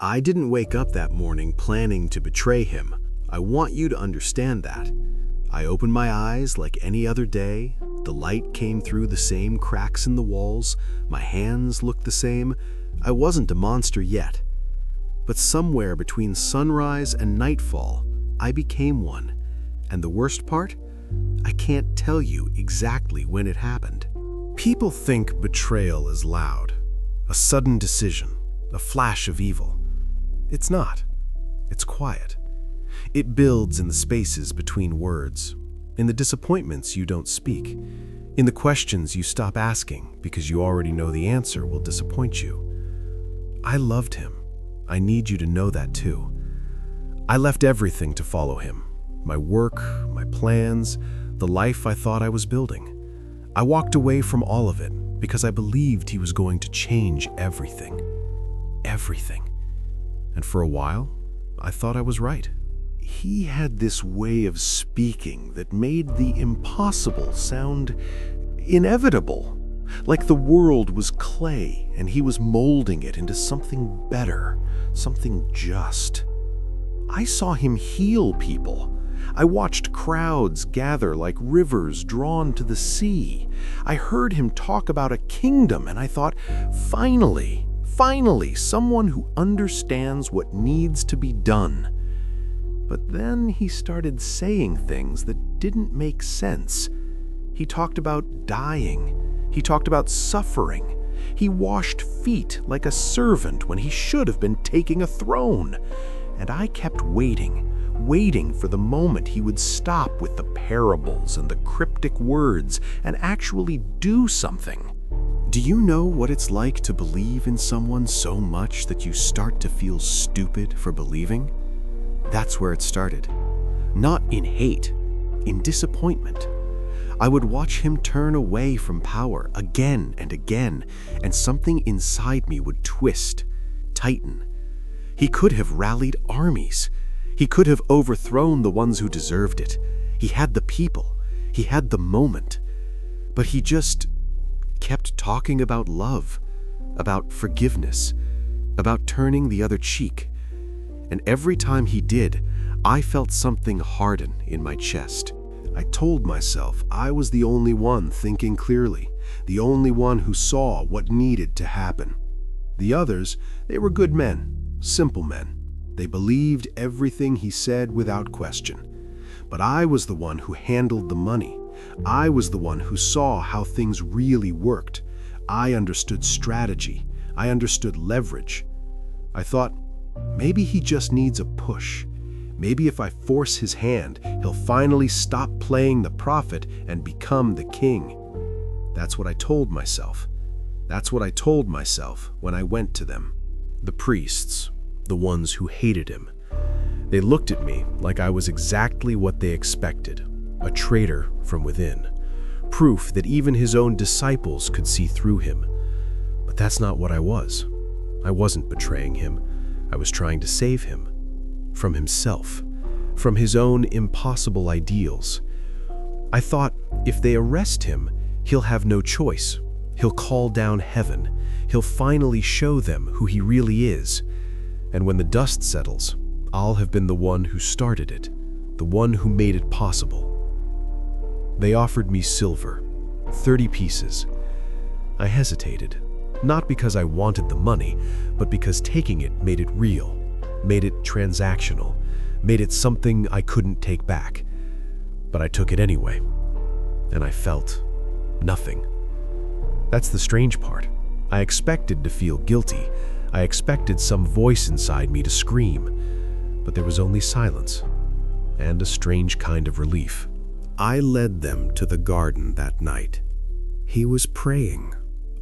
I didn't wake up that morning planning to betray him. I want you to understand that. I opened my eyes like any other day. The light came through the same cracks in the walls. My hands looked the same. I wasn't a monster yet. But somewhere between sunrise and nightfall, I became one. And the worst part? I can't tell you exactly when it happened. People think betrayal is loud, a sudden decision, a flash of evil. It's not. It's quiet. It builds in the spaces between words, in the disappointments you don't speak, in the questions you stop asking because you already know the answer will disappoint you. I loved him. I need you to know that too. I left everything to follow him. My work, my plans, the life I thought I was building. I walked away from all of it because I believed he was going to change everything. Everything. And for a while, I thought I was right. He had this way of speaking that made the impossible sound inevitable, like the world was clay and he was molding it into something better, something just. I saw him heal people. I watched crowds gather like rivers drawn to the sea. I heard him talk about a kingdom and I thought, finally, someone who understands what needs to be done. But then he started saying things that didn't make sense. He talked about dying. He talked about suffering. He washed feet like a servant when he should have been taking a throne. And I kept waiting for the moment he would stop with the parables and the cryptic words and actually do something. Do you know what it's like to believe in someone so much that you start to feel stupid for believing? That's where it started. Not in hate, in disappointment. I would watch him turn away from power again and again, and something inside me would twist, tighten. He could have rallied armies. He could have overthrown the ones who deserved it. He had the people. He had the moment. But he just kept talking about love, about forgiveness, about turning the other cheek. And every time he did, I felt something harden in my chest. I told myself I was the only one thinking clearly, the only one who saw what needed to happen. The others, they were good men, simple men. They believed everything he said without question. But I was the one who handled the money. I was the one who saw how things really worked. I understood strategy. I understood leverage. I thought, maybe he just needs a push. Maybe if I force his hand, he'll finally stop playing the prophet and become the king. That's what I told myself. That's what I told myself when I went to them. The priests, the ones who hated him. They looked at me like I was exactly what they expected, a traitor from within, proof that even his own disciples could see through him. But that's not what I was. I wasn't betraying him. I was trying to save him. From himself. From his own impossible ideals. I thought, if they arrest him, he'll have no choice. He'll call down heaven. He'll finally show them who he really is. And when the dust settles, I'll have been the one who started it, the one who made it possible. They offered me silver, 30 pieces. I hesitated, not because I wanted the money, but because taking it made it real, made it transactional, made it something I couldn't take back. But I took it anyway, and I felt nothing. That's the strange part. I expected to feel guilty. I expected some voice inside me to scream, but there was only silence and a strange kind of relief. I led them to the garden that night. He was praying,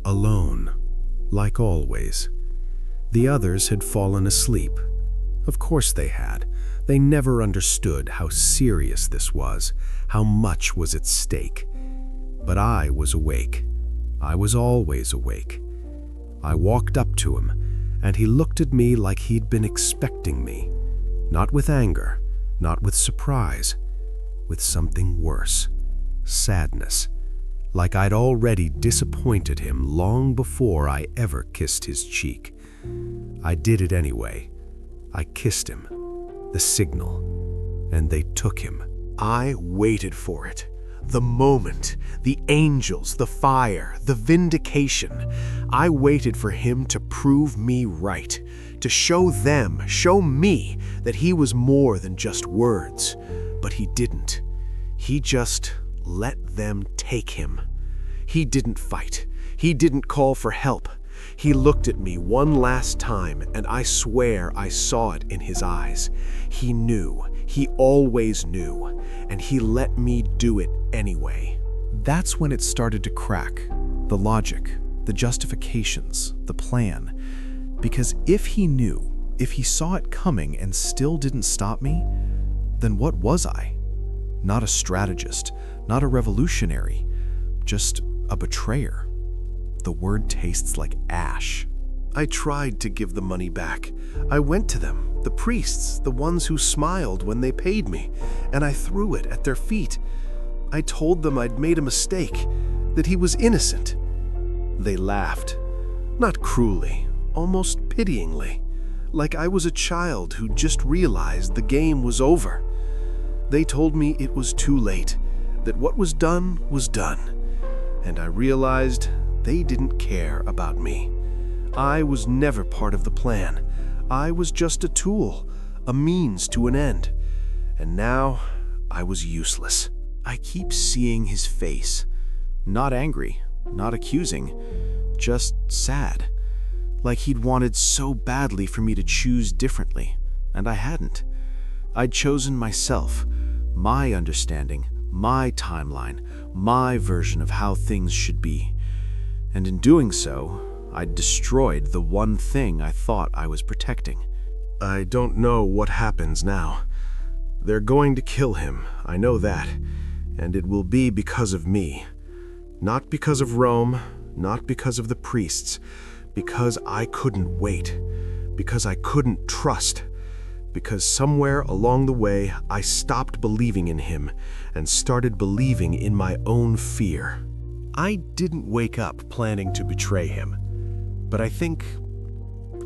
alone, like always. The others had fallen asleep. Of course they had. They never understood how serious this was, how much was at stake. But I was awake. I was always awake. I walked up to him, and he looked at me like he'd been expecting me. Not with anger, not with surprise, with something worse. Sadness. Like I'd already disappointed him long before I ever kissed his cheek. I did it anyway. I kissed him, the signal, and they took him. I waited for it. The moment, the angels, the fire, the vindication. I waited for him to prove me right, to show them, show me that he was more than just words. But he didn't. He just let them take him. He didn't fight. He didn't call for help. He looked at me one last time, and I swear I saw it in his eyes. He knew. He always knew. And he let me do it anyway. That's when it started to crack. The logic, the justifications, the plan. Because if he knew, if he saw it coming and still didn't stop me, then what was I? Not a strategist, not a revolutionary, just a betrayer. The word tastes like ash. I tried to give the money back. I went to them, the priests, the ones who smiled when they paid me, and I threw it at their feet. I told them I'd made a mistake, that he was innocent. They laughed, not cruelly, almost pityingly, like I was a child who just realized the game was over. They told me it was too late, that what was done, and I realized they didn't care about me. I was never part of the plan. I was just a tool, a means to an end. And now I was useless. I keep seeing his face. Not angry, not accusing, just sad. Like he'd wanted so badly for me to choose differently, and I hadn't. I'd chosen myself, my understanding, my timeline, my version of how things should be. And in doing so, I'd destroyed the one thing I thought I was protecting. I don't know what happens now. They're going to kill him, I know that, and it will be because of me. Not because of Rome, not because of the priests, because I couldn't wait, because I couldn't trust, because somewhere along the way I stopped believing in him and started believing in my own fear. I didn't wake up planning to betray him, but I think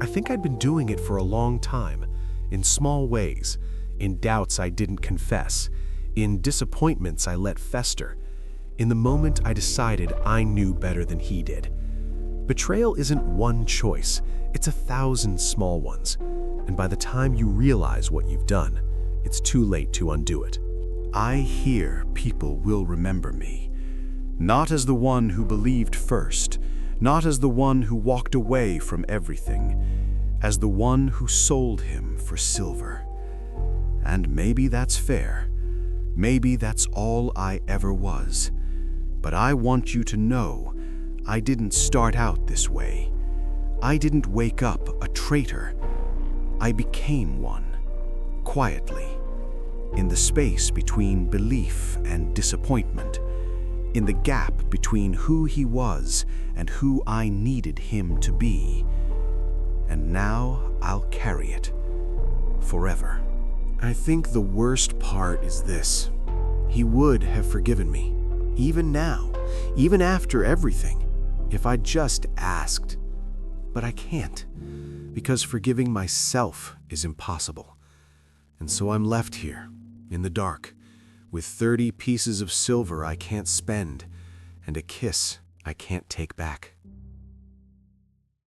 I'd been doing it for a long time, in small ways, in doubts I didn't confess, in disappointments I let fester, in the moment I decided I knew better than he did. Betrayal isn't one choice, it's 1,000 small ones, and by the time you realize what you've done, it's too late to undo it. I hear people will remember me, not as the one who believed first, not as the one who walked away from everything, as the one who sold him for silver. And maybe that's fair. Maybe that's all I ever was. But I want you to know I didn't start out this way. I didn't wake up a traitor. I became one, quietly, in the space between belief and disappointment, in the gap between who he was and who I needed him to be. And now I'll carry it, forever. I think the worst part is this. He would have forgiven me, even now, even after everything, if I'd just asked. But I can't, because forgiving myself is impossible. And so I'm left here, in the dark, with 30 pieces of silver I can't spend, and a kiss I can't take back.